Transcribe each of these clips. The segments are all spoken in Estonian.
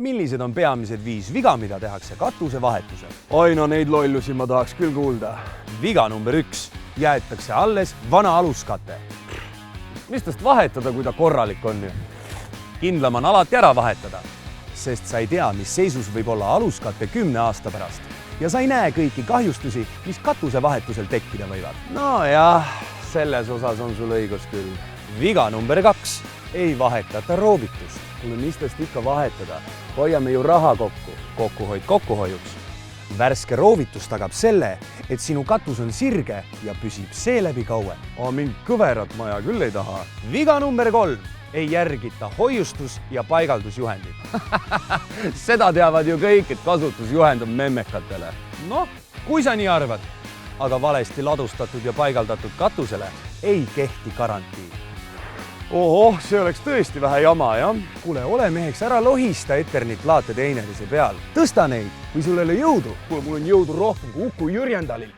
Millised on peamised 5 viga, mida tehakse katusevahetusel? Oi, no neid lollusi ma tahaks küll kuulda. Viga number 1. Jäetakse alles vana aluskate. Mis tast vahetada, kui ta korralik on? Kindlam on alati ära vahetada, sest sa ei tea, mis seisus võib olla aluskate 10 aasta pärast ja sa ei näe kõiki kahjustusi, mis katusevahetusel tekkida võivad. No jah, selles osas on sul õigus küll. Viga number 2. Ei vahetata roovitust. Kuule, mis tast ikka vahetada? Hoiame ju raha kokku. Kokkuhoid kokkuhoiuks. Värske roovitus tagab selle, et sinu katus on sirge ja püsib seeläbi kauem. Mind kõverat maja küll ei taha. Viga number 3. Ei järgita hoiustus- ja paigaldusjuhendit. Seda teavad ju kõik, et kasutusjuhend on memmekatele. Noh, kui sa nii arvad, aga valesti ladustatud ja paigaldatud katusele ei kehti garantii. Ohoh, see oleks tõesti vähe jama, jah? Kuule, ole meheks, ära lohista Eternit laate teineteise peal. Tõsta neid, kui sul ei ole jõudu. Kuule, mul on jõudu rohkem kui Uku Jürjendalil.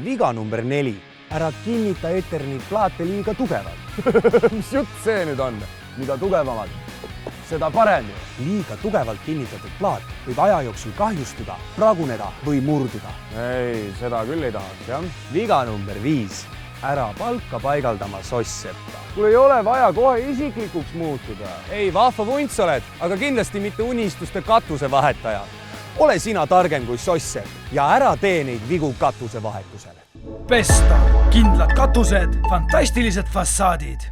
Viga number 4. Ära kinnita Eternit plaate liiga tugevalt. Mis jutt see nüüd on? Mida tugevamad, seda parem ju. Liiga tugevalt kinnitatud plaat võib aja jooksul kahjustuda, praguneda või murduda. Ei, seda küll ei tahaks, jah. Viga number 5. Ära palka paigaldama soss-seppa. Kuule, ei ole vaja kohe isiklikuks muutuda. Ei, vahva vunts oled, aga kindlasti mitte unistuste katuse-vahetaja. Ole sina targem kui soss-sepp ja ära tee neid vigu katusevahetusel. Pesta, kindlad katused, fantastilised fassaadid.